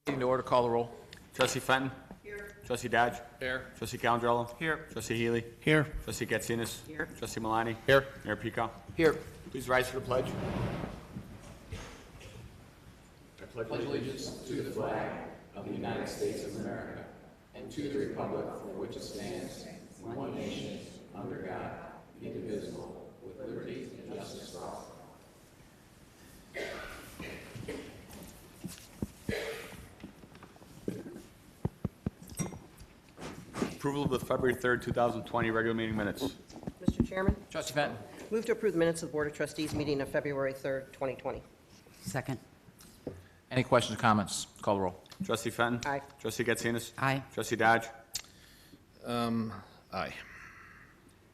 Meeting to order, call the roll. Trustee Fenton. Here. Trustee Dodge. Here. Trustee Calandrello. Here. Trustee Healy. Here. Trustee Katsinas. Here. Trustee Malani. Here. Mayor Pico. Here. Please rise for the pledge. I pledge allegiance to the flag of the United States of America and to the republic for which it stands, one nation, under God, indivisible, with liberty and justice for all. Approval of the February 3rd, 2020 regular meeting minutes. Mr. Chairman, Trustee Fenton. move to approve the minutes of the Board of Trustees meeting of February 3rd, 2020. Second. Any questions or comments? Call the roll. Trustee Fenton. Aye. Trustee Katsinas. Aye. Trustee Dodge. Aye.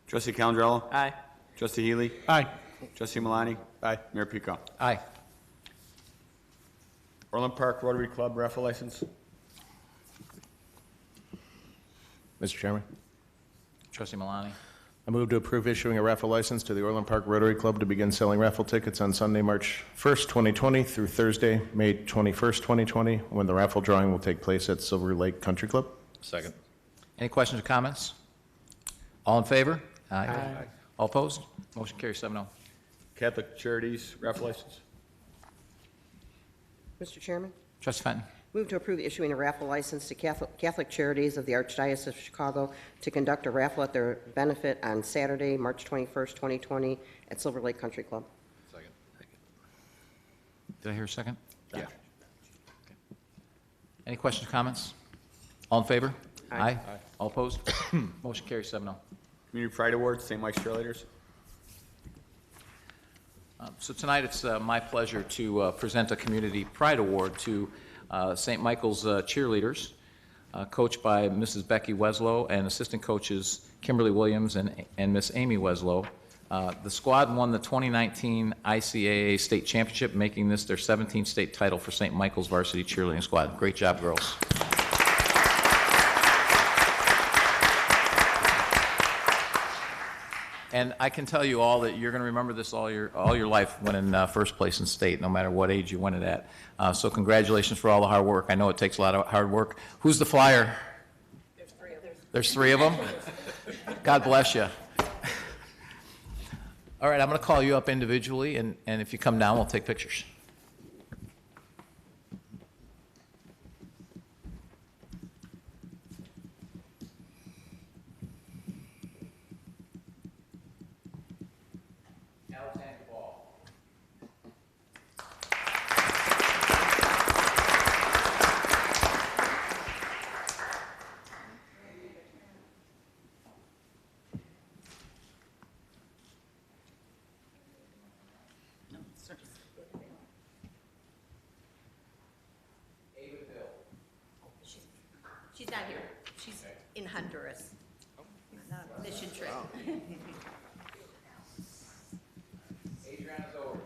Trustee Calandrello. Aye. Trustee Healy. Aye. Trustee Malani. Aye. Mayor Pico. Aye. Orland Park Rotary Club raffle license. Mr. Chairman, Trustee Malani. I move to approve issuing a raffle license to the Orland Park Rotary Club to begin selling raffle tickets on Sunday, March 1st, 2020 through Thursday, May 21st, 2020, when the raffle drawing will take place at Silver Lake Country Club. Second. Any questions or comments? All in favor? Aye. All opposed? Motion carries 7-0. Catholic Charities raffle license. Mr. Chairman, Trustee Fenton. move to approve issuing a raffle license to Catholic Charities of the Archdiocese of Chicago to conduct a raffle at their benefit on Saturday, March 21st, 2020, at Silver Lake Country Club. Second. Did I hear a second? Yeah. Okay. Any questions or comments? All in favor? Aye. All opposed? Motion carries 7-0. Community Pride Awards, St. Mike's Cheerleaders. So tonight, it's my pleasure to present a Community Pride Award to St. Michael's cheerleaders, coached by Mrs. Becky Weslow and assistant coaches Kimberly Williams and Miss Amy Weslow. The squad won the 2019 ICAA State Championship, making this their 17th state title for St. Michael's varsity cheerleading squad. Great job, girls. And I can tell you all that you're going to remember this all your life, winning first place in state, no matter what age you win it at. So congratulations for all the hard work. I know it takes a lot of hard work. Who's the flyer? There's three of them. God bless you. All right, I'm going to call you up individually, and if you come down, we'll take pictures. She's not here. She's in Honduras. On a mission trip. Adriana's over.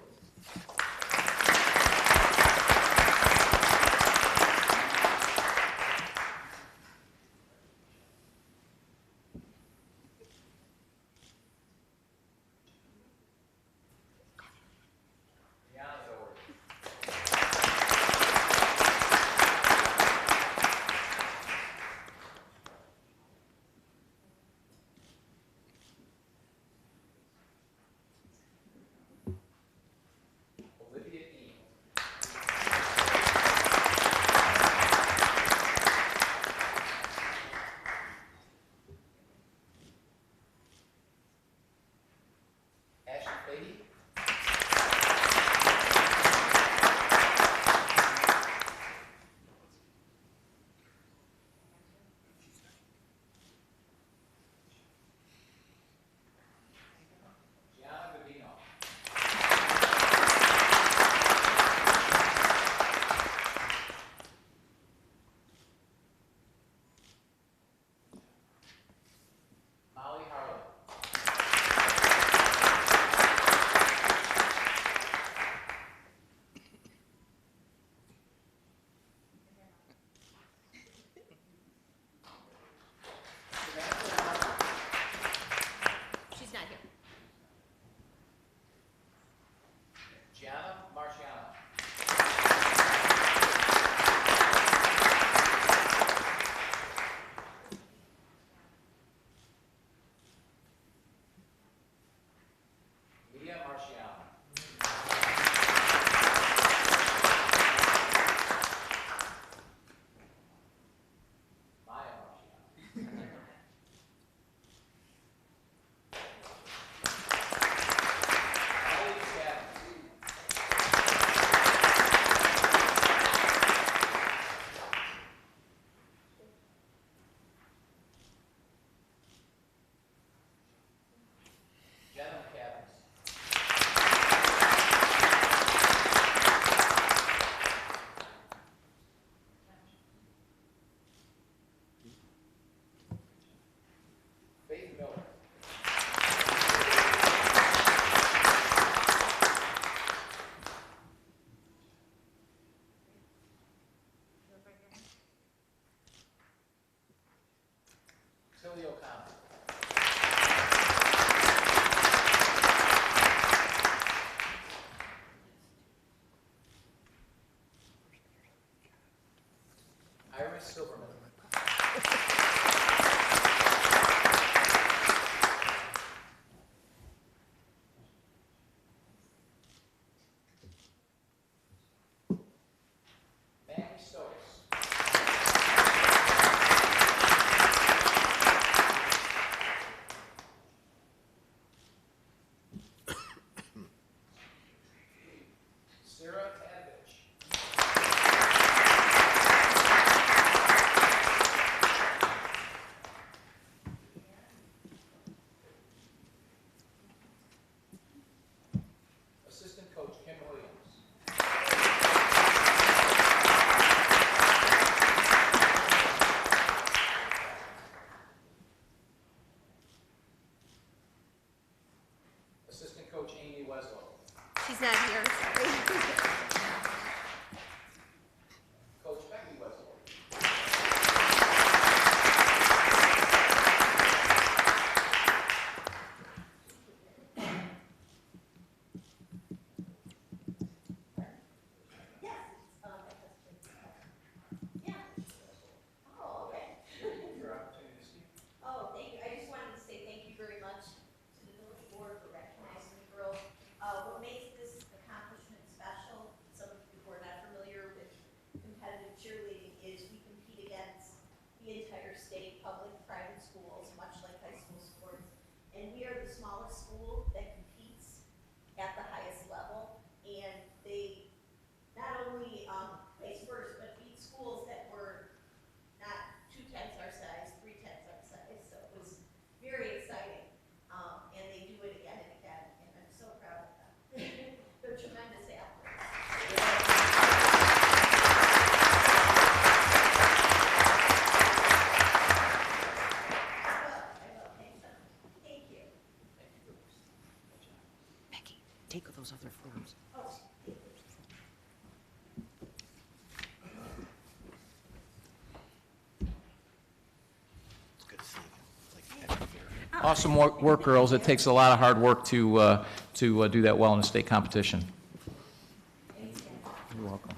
Weslow. She's not here, sorry. Coach Becky Weslow. Oh, thank you. I just wanted to say thank you very much to the village board for recognizing the girls. What makes this accomplishment special, some of you who are not familiar with competitive cheerleading, is we compete against the entire state, public, private schools, much like high school sports. And we are the smallest school that competes at the highest level. And they not only place first, but beat schools that were not 2 times our size, 3 times our size, so it was very exciting. And they do it again and again, and I'm so proud of them. They're tremendous athletes. I will, thank you. Becky, take those other forms. Awesome work, girls. It takes a lot of hard work to do that well in a state competition. You're welcome.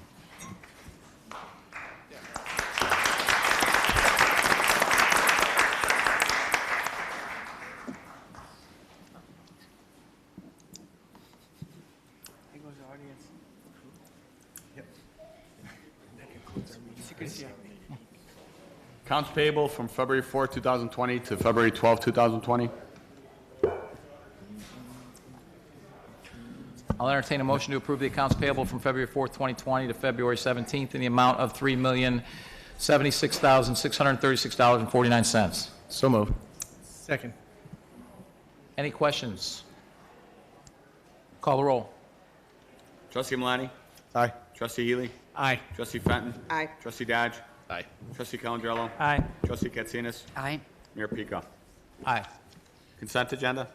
Accounts payable from February 4, 2020 to February 12, 2020. I'll entertain a motion to approve the accounts payable from February 4th, 2020 to February 17th in the amount of $3,076,636.49. So moved. Second. Any questions? Call the roll. Trustee Malani? Aye. Trustee Healy? Aye. Trustee Fenton? Aye. Trustee Dodge? Aye. Trustee Calendrello? Aye. Trustee Katsinas? Aye. Mayor Pico. Aye. Consent agenda?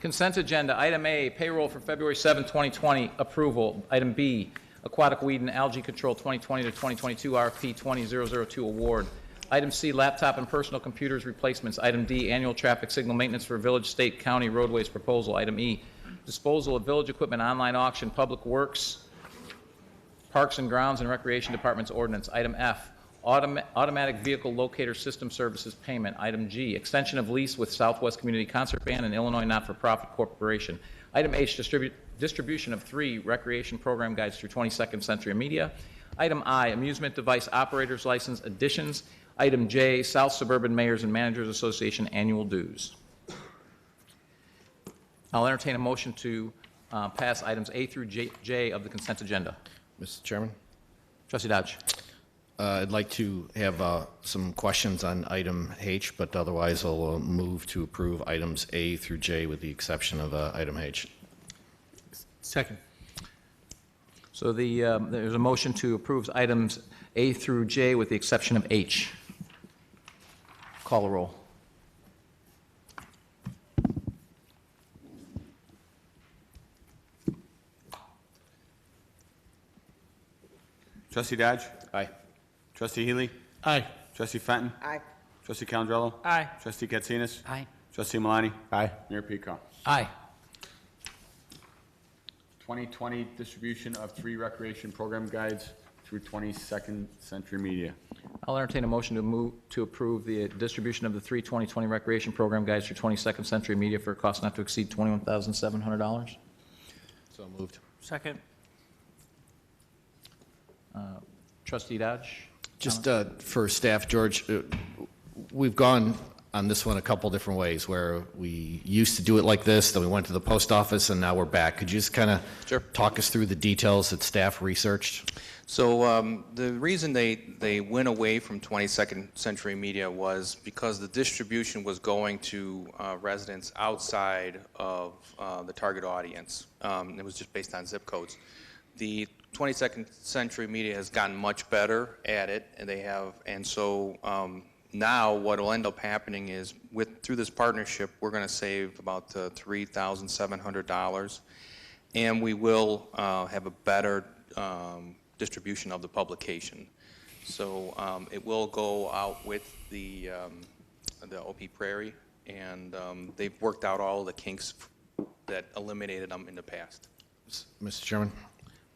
Consent agenda. Item A, payroll for February 7, 2020, approval. Item B, aquatic weed and algae control 2020 to 2022 RFP 20002 award. Item C, laptop and personal computers replacements. Item D, annual traffic signal maintenance for village, state, county roadways proposal. Item E, disposal of village equipment online auction, public works, parks and grounds and recreation department's ordinance. Item F, automatic vehicle locator system services payment. Item G, extension of lease with Southwest Community Concert Band and Illinois Not-for-Profit Corporation. Item H, distribution of 3 recreation program guides through 22nd Century Media. Item I, amusement device operators license additions. Item J, South Suburban Mayors and Managers Association annual dues. I'll entertain a motion to pass items A through J of the consent agenda. Mr. Chairman, Trustee Dodge. I'd like to have some questions on item H, but otherwise I'll move to approve items A through J with the exception of item H. Second. So there's a motion to approve items A through J with the exception of H. Call the roll. Trustee Dodge? Aye. Trustee Healy? Aye. Trustee Fenton? Aye. Trustee Calendrello? Aye. Trustee Katsinas? Aye. Trustee Malani? Aye. Mayor Pico. Aye. 2020 distribution of 3 recreation program guides through 22nd Century Media. I'll entertain a motion to approve the distribution of the 3 2020 recreation program guides through 22nd Century Media for a cost not to exceed $21,700. So moved. Second. Trustee Dodge? Just for staff, George, we've gone on this one a couple different ways where we used to do it like this, then we went to the post office, and now we're back. Could you just kind of talk us through the details that staff researched? So the reason they went away from 22nd Century Media was because the distribution was going to residents outside of the target audience. It was just based on zip codes. The 22nd Century Media has gotten much better at it, and they have, and so Now, what will end up happening is, through this partnership, we're going to save about $3,700, and we will have a better distribution of the publication. So it will go out with the OP Prairie, and they've worked out all of the kinks that eliminated them in the past. Mr. Chairman?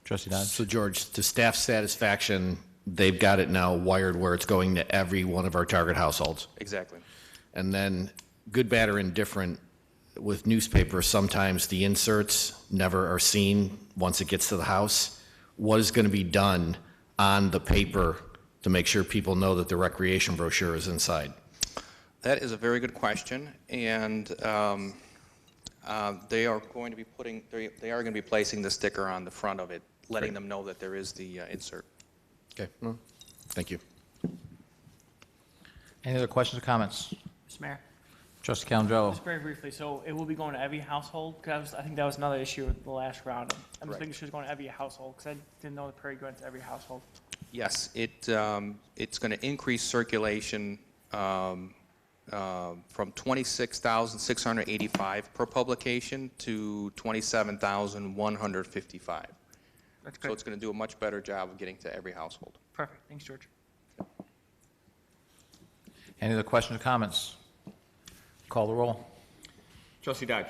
Trustee Dodge? So, George, to staff satisfaction, they've got it now wired where it's going to every one of our target households. Exactly. And then, good, bad, or indifferent, with newspapers, sometimes the inserts never are seen once it gets to the house. What is going to be done on the paper to make sure people know that the recreation brochure is inside? That is a very good question, and they are going to be placing the sticker on the front of it, letting them know that there is the insert. Okay, well, thank you. Any other questions or comments? Mr. Mayor, Trustee Calandrello? just very briefly, so it will be going to every household? Because I think that was another issue with the last round. I'm just making sure it's going to every household, because I didn't know the Prairie going to every household. Yes, it's going to increase circulation from 26,685 per publication to 27,155. That's So great. it's going to do a much better job of getting to every household. Perfect. Thanks, George. Any other questions or comments? Call the roll. Trustee Dodge.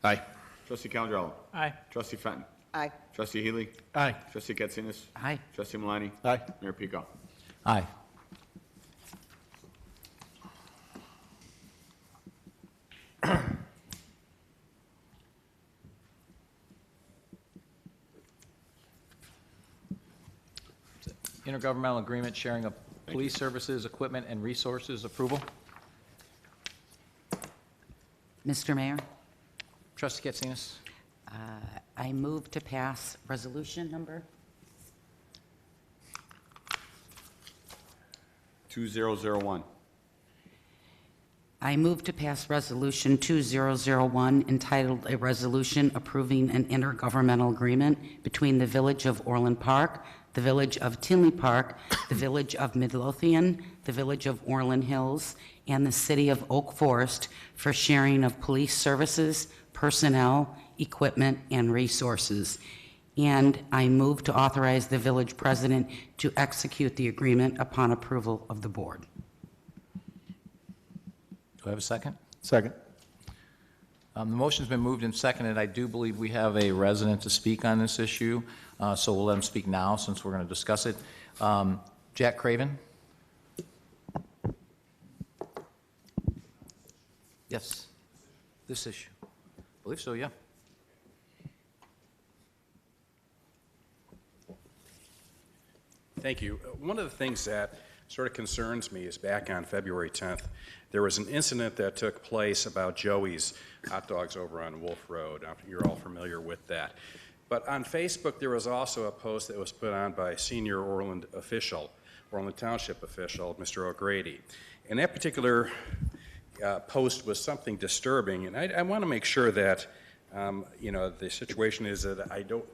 Aye. Trustee Calandrello. Aye. Trustee Fenton. Aye. Trustee Healy. Aye. Trustee Katsinas. Aye. Trustee Malani. Aye. Mayor Pico. Aye. Intergovernmental agreement sharing of police services, equipment, and resources approval. Mr. Mayor, Trustee Katsinas? I move to pass resolution number 2001. I move to pass Resolution 2001 entitled "A Resolution Approving an Intergovernmental Agreement Between the Village of Orland Park, the Village of Tinley Park, the Village of Midlothian, the Village of Orland Hills, and the City of Oak Forest for sharing of police services, personnel, equipment, and resources." And I move to authorize the village president to execute the agreement upon approval of the board. Do I have a second? Second. The motion's been moved and seconded. I do believe we have a resident to speak on this issue, so we'll let him speak now since we're going to discuss it. Jack Craven? Yes, this issue. I believe so, yeah. Thank you. One of the things that sort of concerns me is back on February 10th, there was an incident that took place about Joey's hot dogs over on Wolf Road. You're all familiar with that. But on Facebook, there was also a post that was put on by a senior Orland official, Orland Township official, Mr. O'Grady. And that particular post was something disturbing. And I want to make sure that, the situation is that I don't,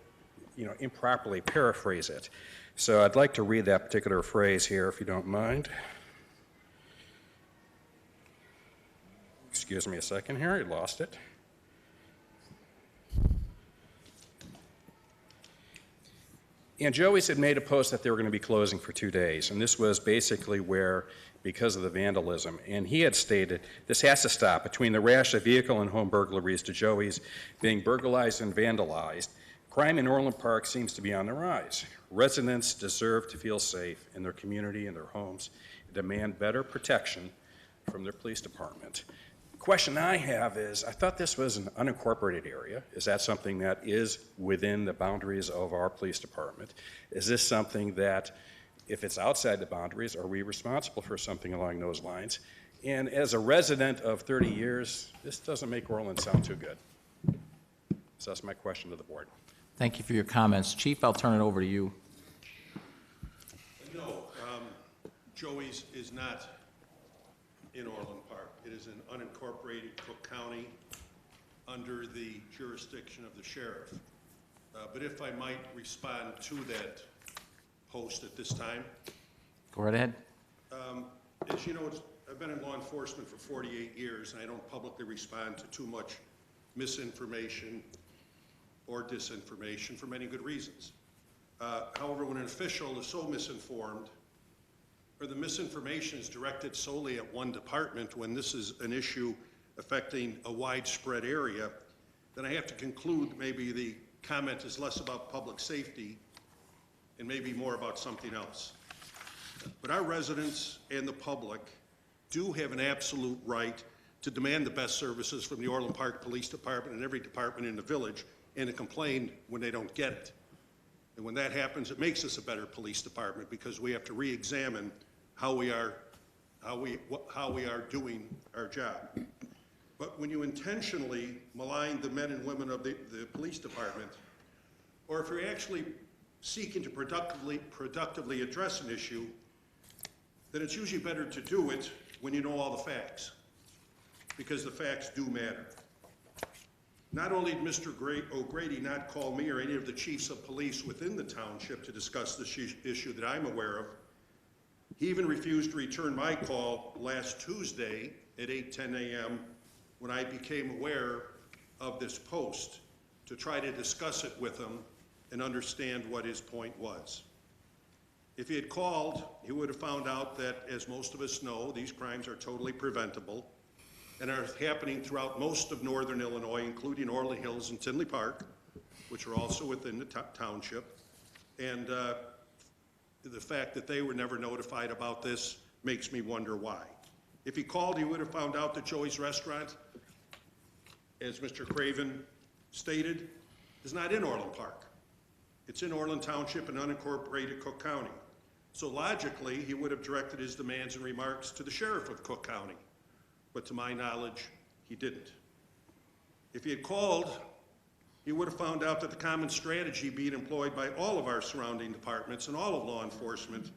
improperly paraphrase it. So I'd like to read that particular phrase here, if you don't mind. Excuse me a second here, I lost it. And Joey's had made a post that they were going to be closing for 2 days, and this was basically where, because of the vandalism, and he had stated, this has to stop. Between the rash of vehicle and home burglaries to Joey's being burglarized and vandalized, crime in Orland Park seems to be on the rise. Residents deserve to feel safe in their community and their homes and demand better protection from their police department. The question I have is, I thought this was an unincorporated area. Is that something that is within the boundaries of our police department? Is this something that, if it's outside the boundaries, are we responsible for something along those lines? And as a resident of 30 years, this doesn't make Orland sound too good. So that's my question to the board. Thank you for your comments. Chief, I'll turn it over to you. No, Joey's is not in Orland Park. It is in unincorporated Cook County under the jurisdiction of the sheriff. But if I might respond to that post at this time. Go right ahead. As you know, I've been in law enforcement for 48 years, and I don't publicly respond to too much misinformation or disinformation for many good reasons. However, when an official is so misinformed, or the misinformation is directed solely at one department when this is an issue affecting a widespread area, then I have to conclude maybe the comment is less about public safety and maybe more about something else. But our residents and the public do have an absolute right to demand the best services from the Orland Park Police Department and every department in the village, and to complain when they don't get it. And when that happens, it makes us a better police department, because we have to re-examine how we are doing our job. But when you intentionally malign the men and women of the police department, or if you're actually seeking to productively address an issue, then it's usually better to do it when you know all the facts, because the facts do matter. Not only did Mr. O'Grady not call me or any of the chiefs of police within the township to discuss this issue that I'm aware of, he even refused to return my call last Tuesday at 8:10 a.m. when I became aware of this post, to try to discuss it with him and understand what his point was. If he had called, he would have found out that, as most of us know, these crimes are totally preventable and are happening throughout most of northern Illinois, including Orland Hills and Tinley Park, which are also within the township. And the fact that they were never notified about this makes me wonder why. If he called, he would have found out that Joey's Restaurant, as Mr. Craven stated, is not in Orland Park. It's in Orland Township in unincorporated Cook County. So logically, he would have directed his demands and remarks to the sheriff of Cook County. But to my knowledge, he didn't. If he had called, he would have found out that the common strategy being employed by all of our surrounding departments and all of law enforcement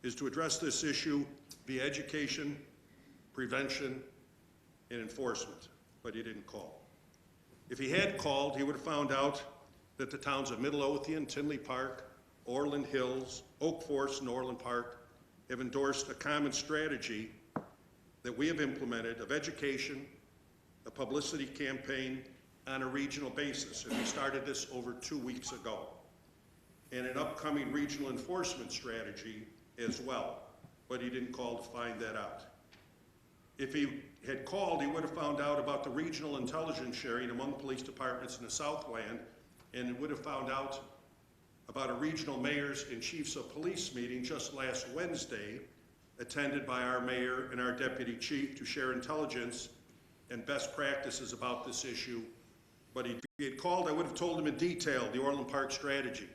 is to address this issue via education, prevention, and enforcement. But he didn't call. If he had called, he would have found out that the towns of Midlothian, Tinley Park, Orland Hills, Oak Forest, and Orland Park have endorsed a common strategy that we have implemented of education, a publicity campaign on a regional basis. And we started this over 2 weeks ago. And an upcoming regional enforcement strategy as well. But he didn't call to find that out. If he had called, he would have found out about the regional intelligence sharing among police departments in the Southland, and would have found out about a regional mayors and chiefs of police meeting just last Wednesday, attended by our mayor and our deputy chief to share intelligence and best practices about this issue. But if he had called, I would have told him in detail the Orland Park strategy,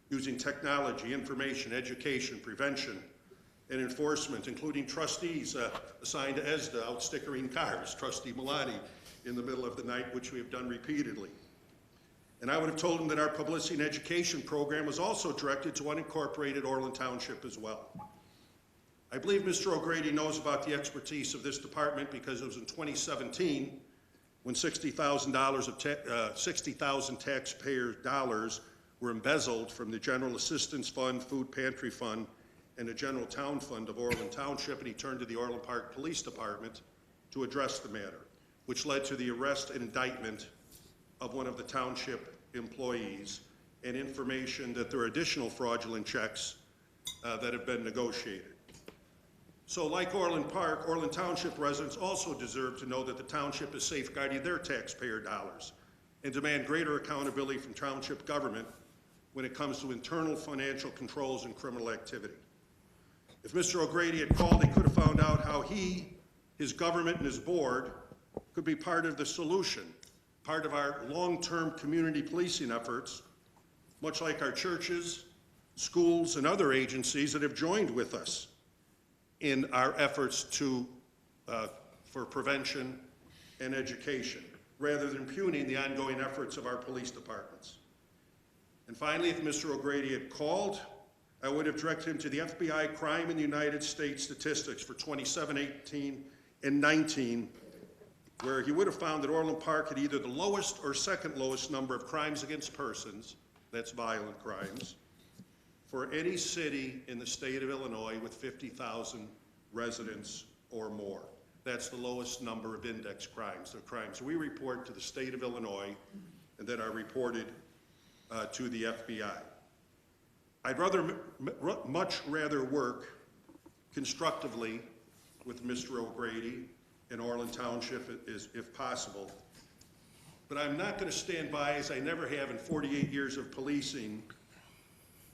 using technology, information, education, prevention, and enforcement, including trustees assigned to ESDA out stickering cars, Trustee Milani in the middle of the night, which we have done repeatedly. And I would have told him that our publicity and education program was also directed to unincorporated Orland Township as well. I believe Mr. O'Grady knows about the expertise of this department, because it was in 2017 when $60,000 taxpayer dollars were embezzled from the General Assistance Fund, Food Pantry Fund, and the General Town Fund of Orland Township, and he turned to the Orland Park Police Department to address the matter, which led to the arrest and indictment of one of the township employees, and information that there are additional fraudulent checks that have been negotiated. So like Orland Park, Orland Township residents also deserve to know that the township is safeguarding their taxpayer dollars, and demand greater accountability from township government when it comes to internal financial controls and criminal activity. If Mr. O'Grady had called, he could have found out how he, his government, and his board could be part of the solution, part of our long-term community policing efforts, much like our churches, schools, and other agencies that have joined with us in our efforts for prevention and education, rather than impugning the ongoing efforts of our police departments. And finally, if Mr. O'Grady had called, I would have directed him to the FBI Crime in the United States statistics for 2018 and 19, where he would have found that Orland Park had either the lowest or second lowest number of crimes against persons, that's violent crimes, for any city in the state of Illinois with 50,000 residents or more. That's the lowest number of index crimes. The crimes we report to the state of Illinois and that are reported to the FBI. I'd much rather work constructively with Mr. O'Grady in Orland Township if possible. But I'm not going to stand by, as I never have in 48 years of policing,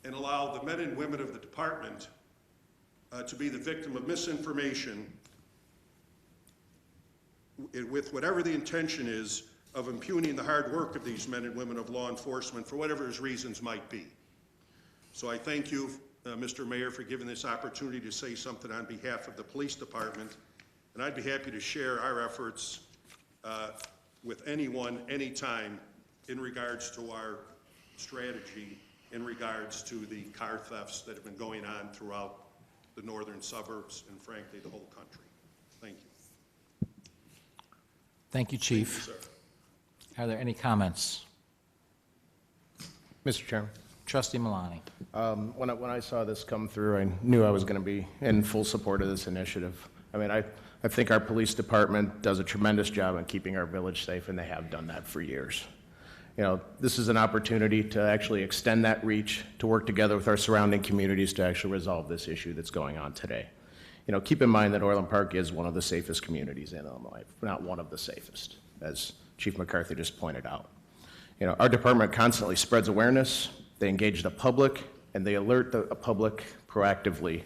and allow the men and women of the department to be the victim of misinformation with whatever the intention is of impugning the hard work of these men and women of law enforcement for whatever his reasons might be. So I thank you, Mr. Mayor, for giving this opportunity to say something on behalf of the police department, and I'd be happy to share our efforts with anyone, anytime, in regards to our strategy, in regards to the car thefts that have been going on throughout the northern suburbs and frankly the whole country. Thank you. Thank you, Chief. Thank you, sir. Are there any comments? Mr. Chairman. Trustee Milani. When I saw this come through, I knew I was going to be in full support of this initiative. I mean, I think our police department does a tremendous job in keeping our village safe, and they have done that for years. You know, this is an opportunity to actually extend that reach, to work together with our surrounding communities to actually resolve this issue that's going on today. You know, keep in mind that Orland Park is one of the safest communities in Illinois, not one of the safest, as Chief McCarthy just pointed out. You know, our department constantly spreads awareness, they engage the public, and they alert the public proactively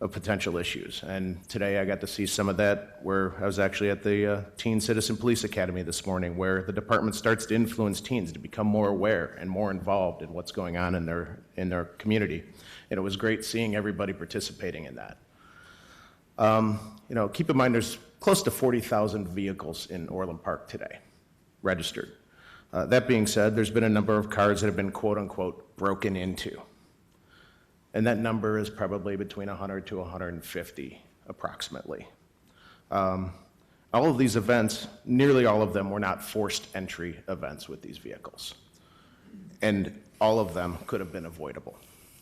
of potential issues. And today I got to see some of that where I was actually at the Teen Citizen Police Academy this morning, where the department starts to influence teens to become more aware and more involved in what's going on in their community. And it was great seeing everybody participating in that. You know, keep in mind there's close to 40,000 vehicles in Orland Park today, registered. That being said, there's been a number of cars that have been quote unquote broken into. And that number is probably between 100 to 150 approximately. All of these events, nearly all of them were not forced entry events with these vehicles. And all of them could have been avoidable.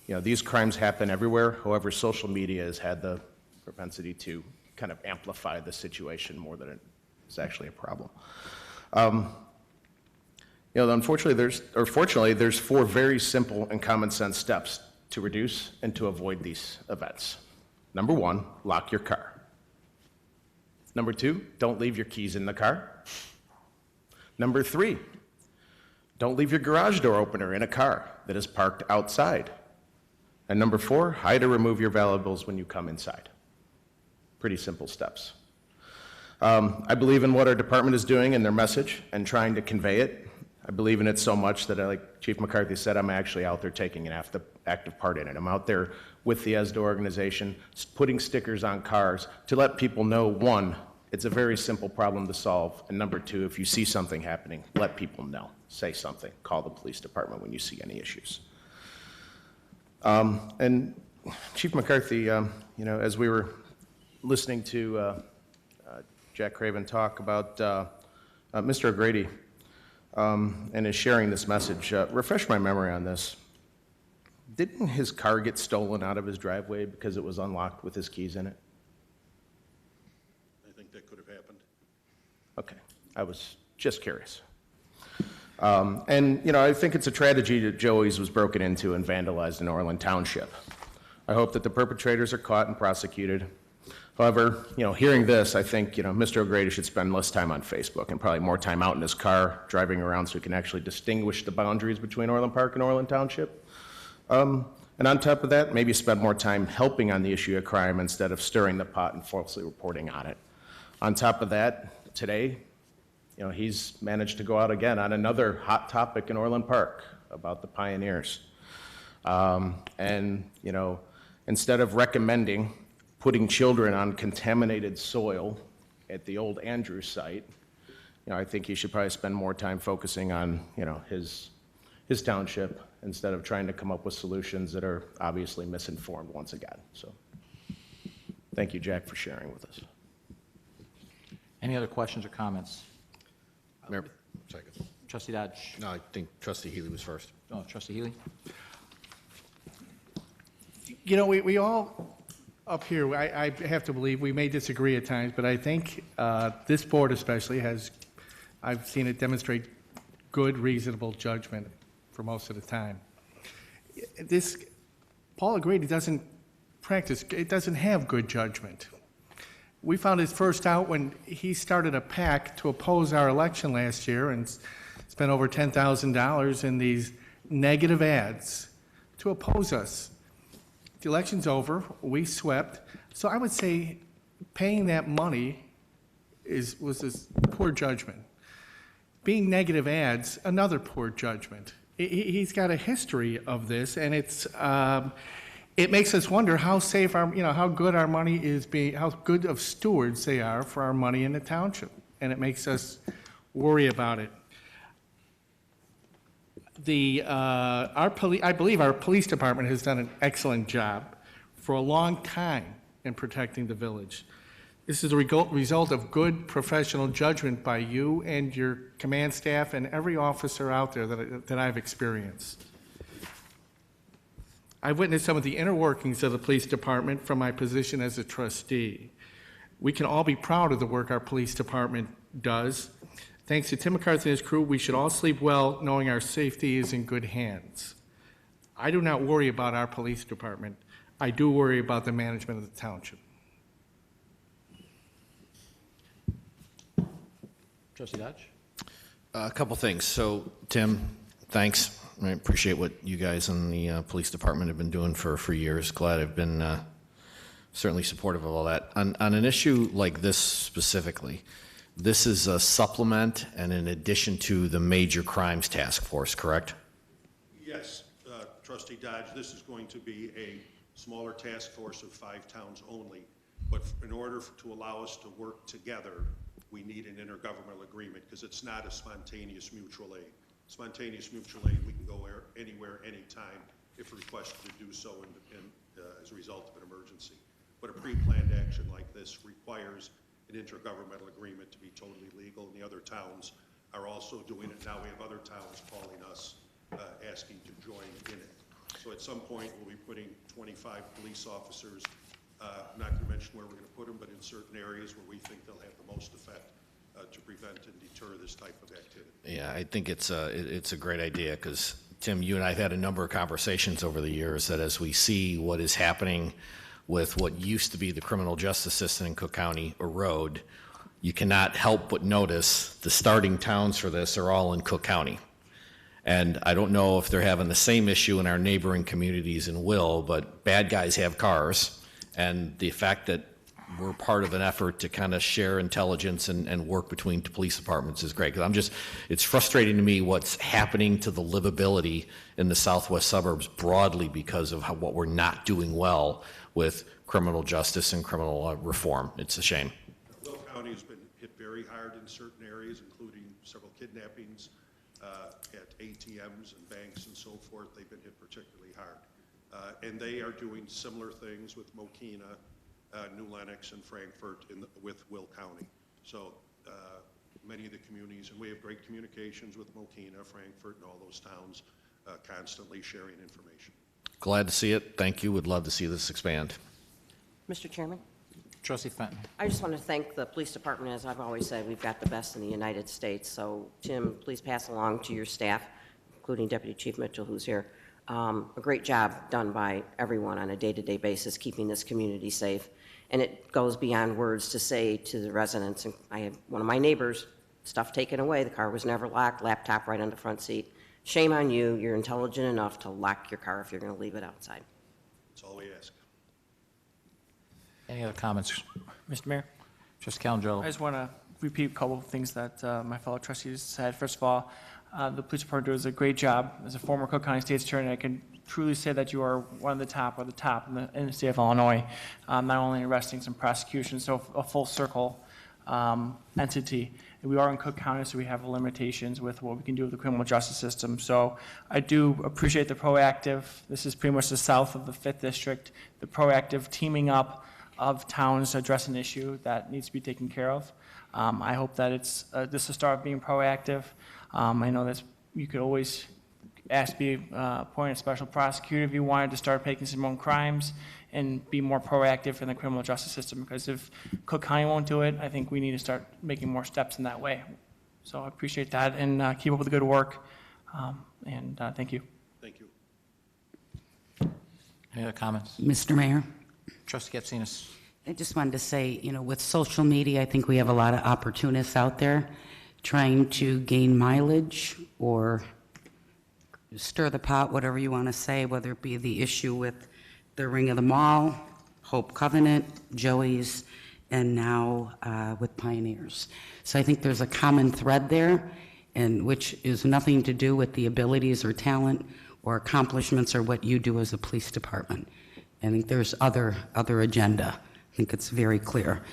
You know, these crimes happen everywhere. However, social media has had the propensity to kind of amplify the situation more than it's actually a problem. You know, unfortunately, fortunately, there's 4 very simple and common sense steps to reduce and to avoid these events. Number 1, lock your car. Number 2, don't leave your keys in the car. Number 3, don't leave your garage door opener in a car that is parked outside. And number 4, hide or remove your valuables when you come inside. Pretty simple steps. I believe in what our department is doing and their message and trying to convey it. I believe in it so much that, like Chief McCarthy said, I'm actually out there taking an active part in it. I'm out there with the ESDO organization, putting stickers on cars to let people know, 1, it's a very simple problem to solve, and number 2, if you see something happening, let people know. Say something. Call the police department when you see any issues. And Chief McCarthy, you know, as we were listening to Jack Craven talk about Mr. O'Grady, and is sharing this message. Refresh my memory on this. Didn't his car get stolen out of his driveway because it was unlocked with his keys in it? I think that could have happened. Okay, I was just curious. And, you know, I think it's a tragedy that Joey's was broken into and vandalized in Orland Township. I hope that the perpetrators are caught and prosecuted. However, you know, hearing this, I think, you know, Mr. O'Grady should spend less time on Facebook and probably more time out in his car driving around so he can actually distinguish the boundaries between Orland Park and Orland Township. And on top of that, maybe spend more time helping on the issue of crime instead of stirring the pot and falsely reporting on it. On top of that, today, you know, he's managed to go out again on another hot topic in Orland Park about the pioneers. And, you know, instead of recommending putting children on contaminated soil at the old Andrews site, you know, I think he should probably spend more time focusing on, you know, his township instead of trying to come up with solutions that are obviously misinformed once again. So, thank you, Jack, for sharing with us. Any other questions or comments? Mayor, second. Trustee Dodge? No, I think Trustee Healy was first. Oh, Trustee Healy? You know, we all Up here, I have to believe, we may disagree at times, but I think this board especially I've seen it demonstrate good, reasonable judgment for most of the time. Paul agreed, it doesn't have good judgment. We found it first out when he started a PAC to oppose our election last year and spent over $10,000 in these negative ads to oppose us. The election's over, we swept, so I would say paying that money was a poor judgment. Being negative ads, another poor judgment. He's got a history of this, and it makes us wonder how safe how good our money is being, how good of stewards they are for our money in the township, and it makes us worry about it. I believe our police department has done an excellent job for a long time in protecting the village. This is a result of good professional judgment by you and your command staff and every officer out there that I've experienced. I've witnessed some of the inner workings of the police department from my position as a trustee. We can all be proud of the work our police department does. Thanks to Tim McCarthy and his crew, we should all sleep well knowing our safety is in good hands. I do not worry about our police department. I do worry about the management of the township. Trustee Dodge? A couple things. So, Tim, thanks. I appreciate what you guys in the police department have been doing for years. Glad I've been certainly supportive of all that. On an issue like this specifically, this is a supplement and in addition to the Major Crimes Task Force, correct? Yes, Trustee Dodge, this is going to be a smaller task force of 5 towns only, but in order to allow us to work together, we need an intergovernmental agreement because it's not a spontaneous mutual aid. Spontaneous mutual aid, we can go anywhere, anytime, if requested to do so as a result of an emergency. But a pre-planned action like this requires an intergovernmental agreement to be totally legal, and the other towns are also doing it. Now we have other towns calling us, asking to join in it. So at some point, we'll be putting 25 police officers, not going to mention where we're going to put them, but in certain areas where we think they'll have the most effect to prevent and deter this type of activity. Yeah, I think it's a great idea because, Tim, you and I have had a number of conversations over the years that as we see what is happening with what used to be the criminal justice system in Cook County erode, you cannot help but notice the starting towns for this are all in Cook County. And I don't know if they're having the same issue in our neighboring communities in Will, but bad guys have cars. And the fact that we're part of an effort to kind of share intelligence and work between police departments is great. Because it's frustrating to me what's happening to the livability in the southwest suburbs broadly because of what we're not doing well with criminal justice and criminal reform. It's a shame. Will County has been hit very hard in certain areas, including several kidnappings at ATMs and banks and so forth. They've been hit particularly hard. And they are doing similar things with Mokina, New Lenox, and Frankfurt with Will County. So many of the communities, and we have great communications with Mokina, Frankfurt, and all those towns, constantly sharing information. Glad to see it. Thank you. Would love to see this expand. Mr. Chairman? Trustee Fenton? I just want to thank the police department. As I've always said, we've got the best in the United States. So, Tim, please pass along to your staff, including Deputy Chief Mitchell, who's here, a great job done by everyone on a day-to-day basis, keeping this community safe. And it goes beyond words to say to the residents, and I had one of my neighbors, stuff taken away, the car was never locked, laptop right on the front seat. Shame on you, you're intelligent enough to lock your car if you're going to leave it outside. That's all we ask. Any other comments? Mr. Mayor? Trustee Calangelo? I just want to repeat a couple of things that my fellow trustees said. First of all, the police department does a great job. As a former Cook County State's Attorney, I can truly say that you are one of the top or the top in the state of Illinois, not only in arrestings and prosecutions, so a full circle entity. We are in Cook County, so we have limitations with what we can do with the criminal justice system. So I do appreciate the proactive, this is pretty much the south of the 5th District, the proactive teaming up of towns to address an issue that needs to be taken care of. I hope that this will start being proactive. I know that you could always asked to be appointed special prosecutor if you wanted to start taking some own crimes and be more proactive in the criminal justice system. Because if Cook County won't do it, I think we need to start making more steps in that way. So I appreciate that, and keep up with the good work. Thank you. Thank you. Any other comments? Mr. Mayor, Trustee Katsinas. I just wanted to say, with social media, I think we have a lot of opportunists out there trying to gain mileage or stir the pot, whatever you want to say, whether it be the issue with the Ring of the Mall, Hope Covenant, Joey's, and now with Pioneers. So I think there's a common thread there, and which is nothing to do with the abilities or talent or accomplishments or what you do as a police department. I think there's other agenda. I think it's very clear.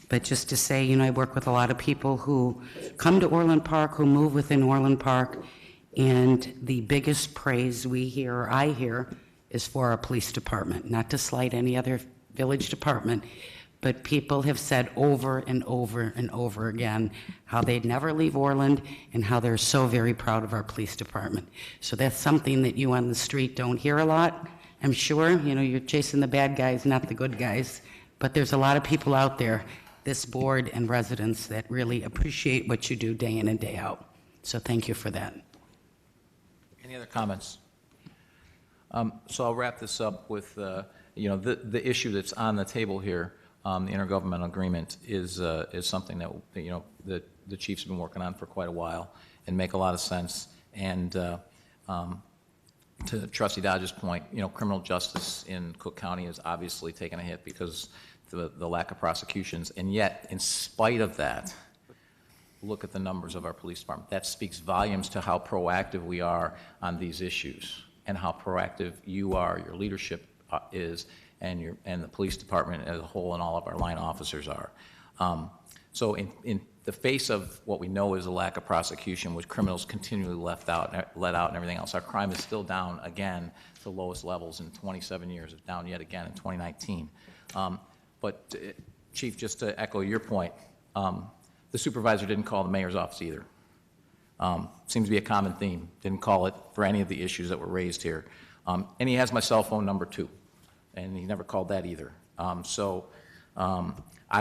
But just to say, I work with a lot of people who come to Orland Park, who move within Orland Park, and the biggest praise we hear, or I hear, is for our police department. Not to slight any other village department, but people have said over and over and over again how they'd never leave Orland and how they're so very proud of our police department. So that's something that you on the street don't hear a lot, I'm sure. You're chasing the bad guys, not the good guys. But there's a lot of people out there, this board and residents, that really appreciate what you do day in and day out. So thank you for that. Any other comments? So I'll wrap this up with, the issue that's on the table here, the intergovernmental agreement is something that, the chiefs have been working on for quite a while and make a lot of sense. And to Trustee Dodge's point, criminal justice in Cook County has obviously taken a hit because the lack of prosecutions. And yet, in spite of that, look at the numbers of our police department. That speaks volumes to how proactive we are on these issues and how proactive you are, your leadership is, and the police department as a whole and all of our line officers are. So in the face of what we know is a lack of prosecution, which criminals continually let out and everything else, our crime is still down again to the lowest levels in 27 years, down yet again in 2019. But Chief, just to echo your point, the supervisor didn't call the mayor's office either. Seems to be a common theme. Didn't call it for any of the issues that were raised here. And he has my cell phone number too, and he never called that either. I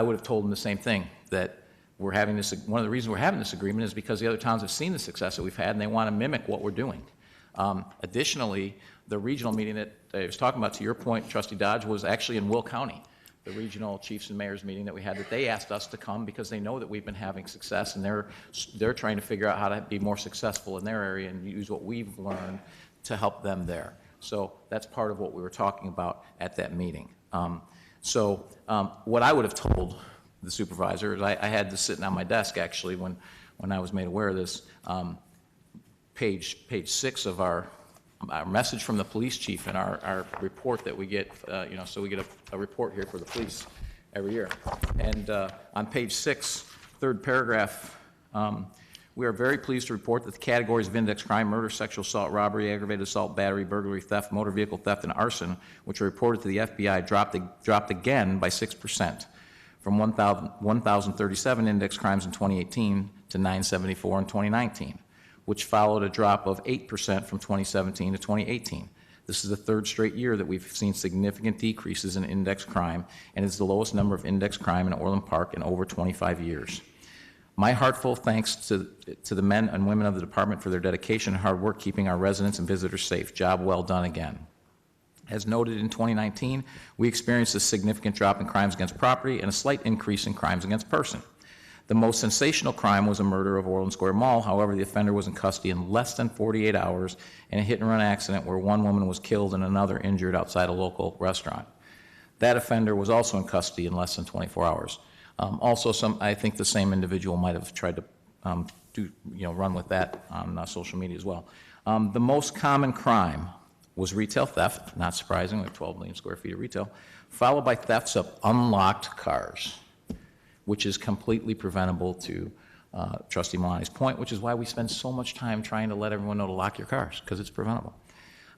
would have told him the same thing, that we're having this, one of the reasons we're having this agreement is because the other towns have seen the success that we've had and they want to mimic what we're doing. Additionally, the regional meeting that I was talking about, to your point, Trustee Dodge, was actually in Will County, the regional chiefs and mayors meeting that we had, that they asked us to come because they know that we've been having success and they're trying to figure out how to be more successful in their area and use what we've learned to help them there. So that's part of what we were talking about at that meeting. What I would have told the supervisor is I had this sitting on my desk actually when I was made aware of this. Page 6 of our message from the police chief and our report that we get, so we get a report here for the police every year. And on page 6, third paragraph, we are very pleased to report that the categories of index crime, murder, sexual assault, robbery, aggravated assault, battery, burglary, theft, motor vehicle theft, and arson, which are reported to the FBI, dropped again by 6%, from 1,037 index crimes in 2018 to 974 in 2019. Which followed a drop of 8% from 2017 to 2018. This is the third straight year that we've seen significant decreases in index crime, and is the lowest number of index crime in Orland Park in over 25 years. My heartfelt thanks to the men and women of the department for their dedication and hard work keeping our residents and visitors safe. Job well done again. As noted in 2019, we experienced a significant drop in crimes against property and a slight increase in crimes against person. The most sensational crime was a murder of Orland Square Mall. However, the offender was in custody in less than 48 hours in a hit-and-run accident where one woman was killed and another injured outside a local restaurant. That offender was also in custody in less than 24 hours. I think the same individual might have tried to run with that on social media as well. The most common crime was retail theft, not surprising, with 12 million square feet of retail, followed by thefts of unlocked cars, which is completely preventable, to Trustee Maloney's point, which is why we spend so much time trying to let everyone know to lock your cars, because it's preventable.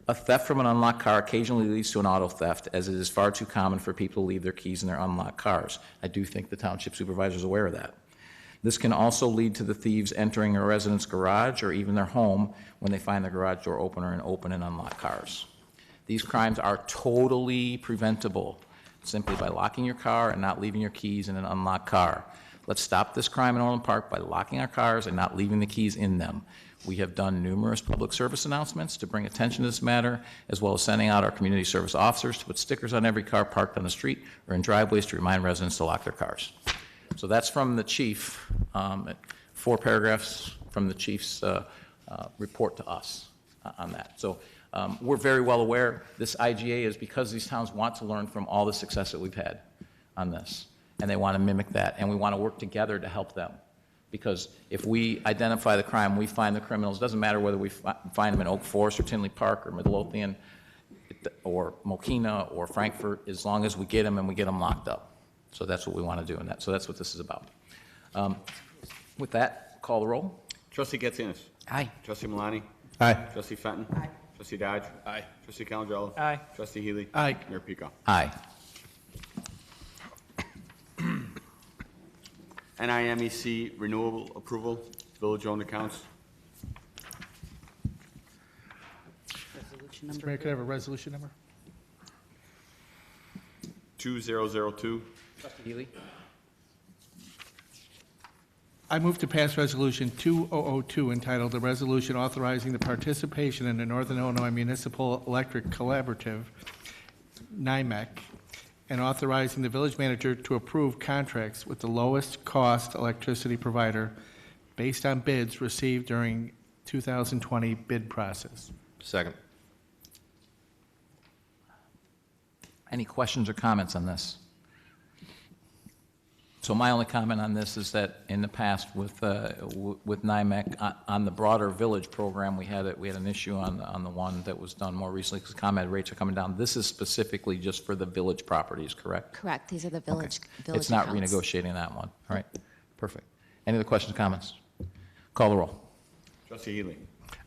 A theft from an unlocked car occasionally leads to an auto theft, as it is far too common for people to leave their keys in their unlocked cars. I do think the township supervisor is aware of that. This can also lead to the thieves entering a resident's garage or even their home when they find the garage door opener and open and unlock cars. These crimes are totally preventable simply by locking your car and not leaving your keys in an unlocked car. Let's stop this crime in Orland Park by locking our cars and not leaving the keys in them. We have done numerous public service announcements to bring attention to this matter, as well as sending out our community service officers to put stickers on every car parked on the street or in driveways to remind residents to lock their cars. So that's from the chief, 4 paragraphs from the chief's report to us on that. So we're very well aware this IGA is because these towns want to learn from all the success that we've had on this, and they want to mimic that, and we want to work together to help them. Because if we identify the crime, we find the criminals, it doesn't matter whether we find them in Oak Forest or Tinley Park or Midlothian or Mokina or Frankfurt, as long as we get them and we get them locked up. So that's what we want to do in that. So that's what this is about. With that, call the roll. Trustee Getzinis. Aye. Trustee Malani. Aye. Trustee Fenton. Aye. Trustee Dodge. Aye. Trustee Calandrella. Aye. Trustee Healy. Aye. Mayor Pico. Aye. NIMEC renewable approval, village-owned accounts. Resolution Mr. number Mayor, could I have a resolution number? 2002. Trustee Healy? I move to pass Resolution 2002 entitled, "A Resolution Authorizing the Participation in the Northern Illinois Municipal Electric Collaborative, NIMEC, and authorizing the village manager to approve contracts with the lowest cost electricity provider based on bids received during 2020 bid process." Second. Any questions or comments on this? So my only comment on this is that in the past with NIMEC, on the broader village program, we had an issue on the one that was done more recently because ComEd rates are coming down. This is specifically just for the village properties, correct? Correct. These are the Okay. village It's not accounts. renegotiating that one. All right, perfect. Any other questions or comments? Call the roll. Trustee Healy.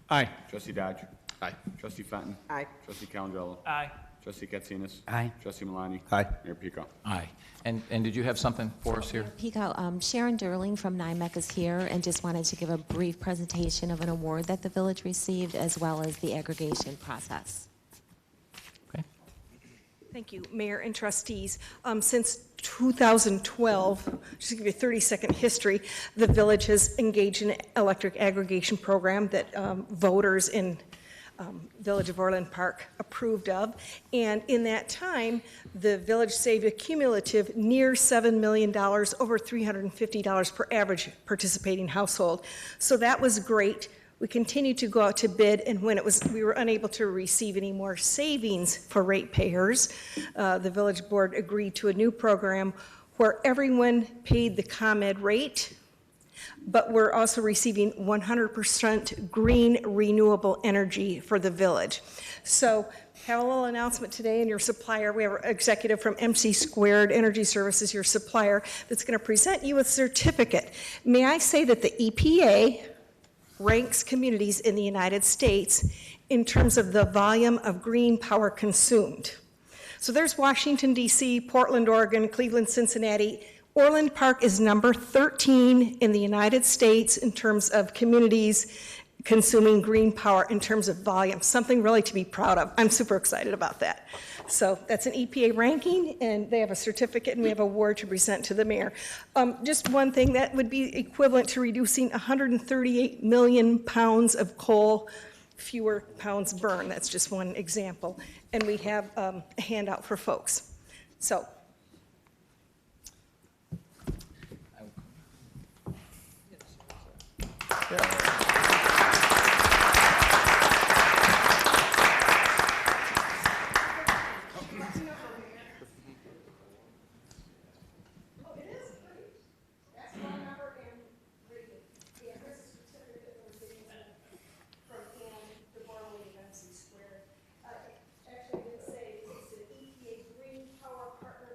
Aye. Trustee Dodge. Aye. Trustee Fenton. Aye. Trustee Calandrella. Aye. Trustee Getzinis. Aye. Trustee Malani. Aye. Mayor Pico. Aye. And did you have something for us here? Pico, Sharon Durling from NIMEC is here and just wanted to give a brief presentation of an award that the village received as well as the aggregation process. Okay. Thank you, Mayor and trustees. Since 2012, just to give you a 30-second history, the village has engaged in an electric aggregation program that voters in Village of Orland Park approved of. And in that time, the village saved a cumulative near $7 million, over $350 per average participating household. So that was great. We continued to go out to bid, and when we were unable to receive any more savings for ratepayers, the village board agreed to a new program where everyone paid the ComEd rate, but we're also receiving 100% green renewable energy for the village. So have a little announcement today, and your supplier, we have an executive from MC Squared Energy Services, your supplier, that's going to present you a certificate. May I say that the EPA ranks communities in the United States in terms of the volume of green power consumed. So there's Washington, D.C., Portland, Oregon, Cleveland, Cincinnati. Orland Park is number 13 in the United States in terms of communities consuming green power in terms of volume, something really to be proud of. I'm super excited about that. So that's an EPA ranking, and they have a certificate, and we have an award to present to the mayor. Just one thing, that would be equivalent to reducing 138 million pounds of coal, fewer pounds burned. That's just one example. And we have a handout for folks. So. Partner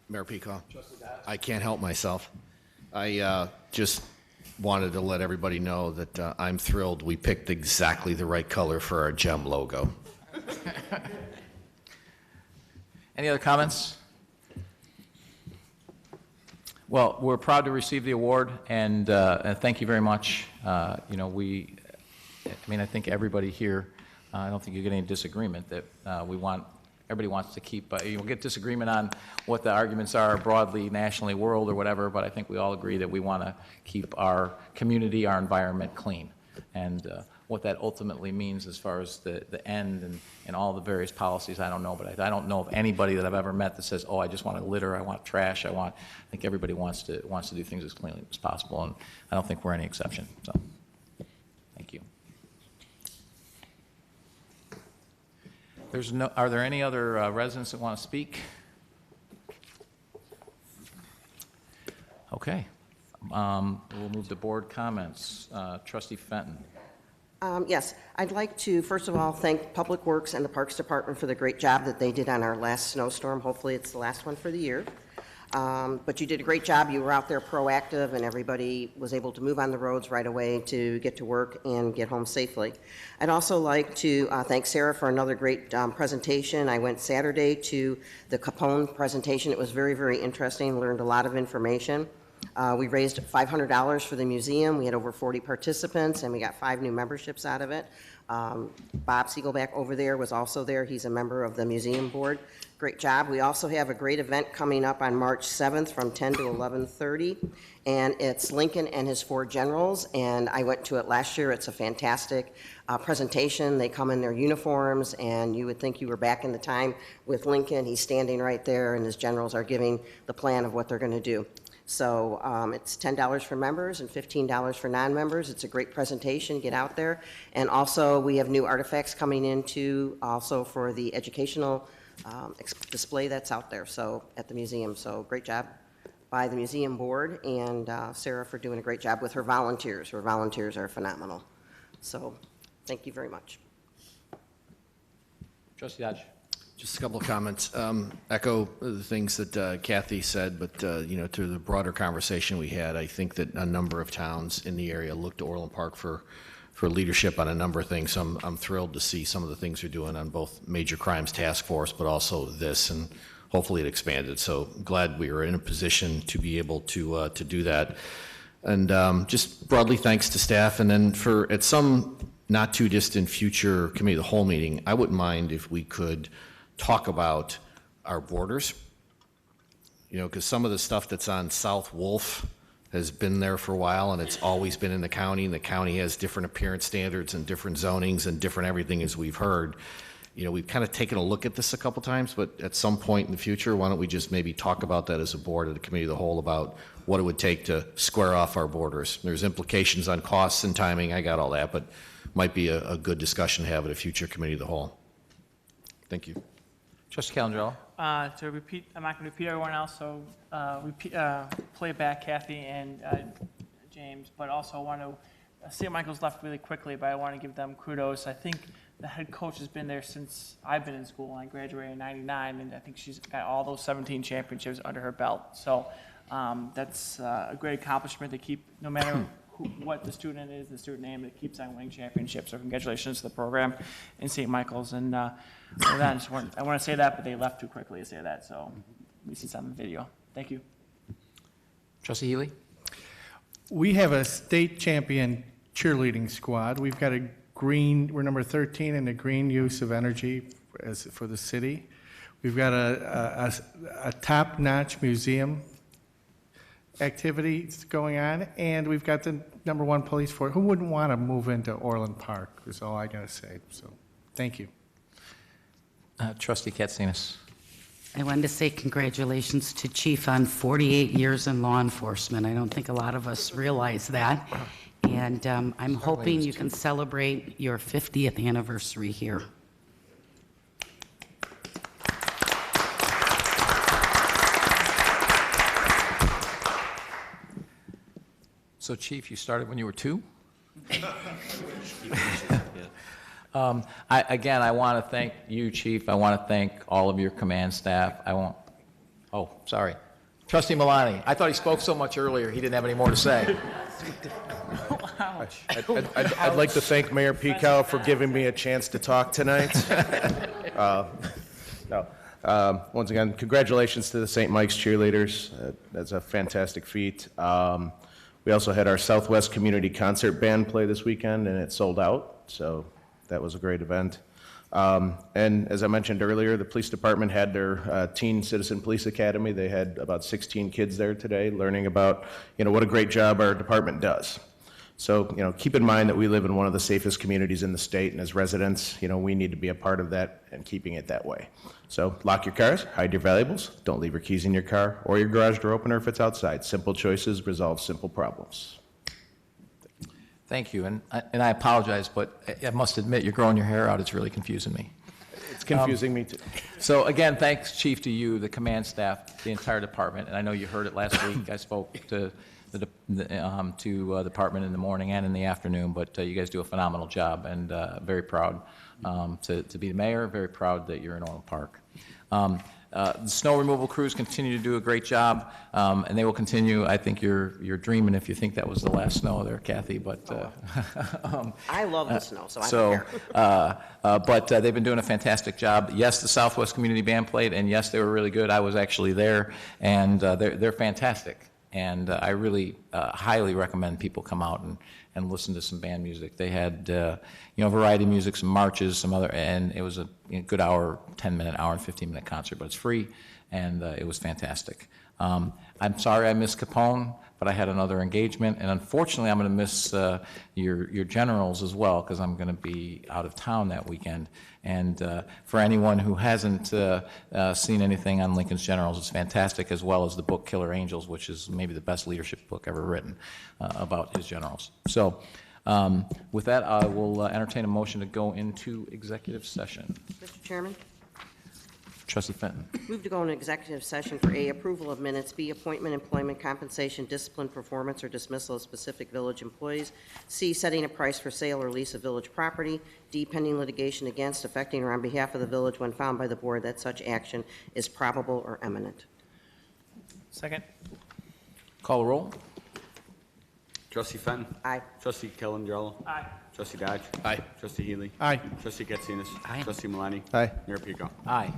Mayor Peacock. I can't help myself. I just wanted to let everybody know that I'm thrilled we picked exactly the right color for our GEM logo. Any other comments? Well, we're proud to receive the award, and thank you very much. You know, I think everybody here, I don't think you get any disagreement that everybody wants to keep, you'll get disagreement on what the arguments are broadly, nationally, world, or whatever, but I think we all agree that we want to keep our community, our environment clean. And what that ultimately means as far as the end and all the various policies, I don't know, but I don't know of anybody that I've ever met that says, oh, I just want to litter, I want trash, I think everybody wants to do things as cleanly as possible, and I don't think we're any exception, so, thank you. Are there any other residents that want to speak? Okay. We'll move to board comments. Trustee Fenton. Yes, I'd like to, first of all, thank Public Works and the Parks Department for the great job that they did on our last snowstorm. Hopefully, it's the last one for the year. But you did a great job. You were out there proactive, and everybody was able to move on the roads right away to get to work and get home safely. I'd also like to thank Sarah for another great presentation. I went Saturday to the Capone presentation. It was very, very interesting. Learned a lot of information. We raised $500 for the museum. We had over 40 participants, and we got 5 new memberships out of it. Bob Siegelback over there was also there. He's a member of the museum board. Great job. We also have a great event coming up on March 7th from 10 to 11:30, and it's Lincoln and his 4 generals, and I went to it last year. It's a fantastic presentation. They come in their uniforms, and you would think you were back in the time with Lincoln. He's standing right there, and his generals are giving the plan of what they're going to do. So it's $10 for members and $15 for non-members. It's a great presentation. Get out there. And also, we have new artifacts coming in, too, also for the educational display that's out there, so at the museum. So great job by the museum board, and Sarah for doing a great job with her volunteers. Her volunteers are phenomenal. So thank you very much. Trustee Dodge. Just a couple of comments. Echo the things that Kathy said, but you know, to the broader conversation we had, I think that a number of towns in the area look to Orland Park for leadership on a number of things. So I'm thrilled to see some of the things you're doing on both Major Crimes Task Force, but also this, and hopefully it expanded. So glad we were in a position to be able to do that. And just broadly thanks to staff. And then at some not too distant future committee of the whole meeting, I wouldn't mind if we could talk about our borders, you know, because some of the stuff that's on South Wolf has been there for a while, and it's always been in the county, and the county has different appearance standards and different zonings and different everything, as we've heard. You know, we've kind of taken a look at this a couple times, but at some point in the future, why don't we just maybe talk about that as a board at the committee of the whole about what it would take to square off our borders. There's implications on costs and timing, I got all that, but might be a good discussion to have at a future committee of the whole. Thank you. Trustee Calandrello. To repeat, I'm not going to repeat everyone else, so play back Kathy and James, but also want to, St. Michael's left really quickly, but I want to give them kudos. I think the head coach has been there since I've been in school. I graduated in '99, and I think she's got all those 17 championships under her belt. So that's a great accomplishment to keep, no matter what the student is, the student name, it keeps on winning championships. So congratulations to the program in St. Michael's. And I want to say that, but they left too quickly to say that. So at least it's on the video. Thank you. Trustee Healy. We have a state champion cheerleading squad. We've got we're number 13 in the green use of energy for the city. We've got a top-notch museum activities going on, and we've got the #1 police force. Who wouldn't want to move into Orland Park, is all I got to say. So thank you. Trustee Katsinas. I wanted to say congratulations to Chief on 48 years in law enforcement. I don't think a lot of us realize that. And I'm hoping you can celebrate your 50th anniversary here. So, Chief, you started when you were 2? I want to thank you, Chief. I want to thank all of your command staff. Oh, sorry. Trustee Malani, I thought he spoke so much earlier, he didn't have any more to say. I'd like to thank Mayor Pekow for giving me a chance to talk tonight. Once again, congratulations to the St. Mike's cheerleaders. That's a fantastic feat. We also had our Southwest Community Concert Band play this weekend, and it sold out, so that was a great event. And as I mentioned earlier, the police department had their Teen Citizen Police Academy. They had about 16 kids there today learning about, what a great job our department does. So, keep in mind that we live in one of the safest communities in the state, and as residents, we need to be a part of that and keeping it that way. So, lock your cars, hide your valuables, don't leave your keys in your car or your garage door opener if it's outside. Simple choices resolve simple problems. Thank you, and I apologize, but I must admit, you're growing your hair out, it's really confusing me. It's confusing me too. So again, thanks, Chief, to you, the command staff, the entire department, and I know you heard it last week. I spoke to the department in the morning and in the afternoon, but you guys do a phenomenal job, and very proud to be the mayor, very proud that you're in Orland Park. The snow removal crews continue to do a great job, and they will continue. I think you're dreaming if you think that was the last snow there, Kathy, but... I love the snow, so I don't care. But they've been doing a fantastic job. Yes, the Southwest Community Band played, and yes, they were really good. I was actually there, and they're fantastic. And I really highly recommend people come out and listen to some band music. They had, variety of music, some marches, some other, and it was a good hour, 10-minute, hour and 15-minute concert, but it's free, and it was fantastic. I'm sorry I missed Capone, but I had another engagement, and unfortunately I'm going to miss your generals as well, because I'm going to be out of town that weekend. And for anyone who hasn't seen anything on Lincoln's Generals, it's fantastic, as well as the book Killer Angels, which is maybe the best leadership book ever written about his generals. So with that, I will entertain a motion to go into executive session. Mr. Chairman? Trustee Fenton. Move to go into executive session for A, approval of minutes, B, appointment, employment, compensation, discipline, performance, or dismissal of specific village employees, C, setting a price for sale or lease of village property, D, pending litigation against, affecting, or on behalf of the village when found by the board that such action is probable or imminent. Second. Call the roll. Trustee Fenton. Aye. Trustee Calandrello. Aye. Trustee Dodge. Aye. Trustee Healy. Aye. Trustee Katsinas. Aye. Trustee Malani. Aye. Mayor Pico. Aye.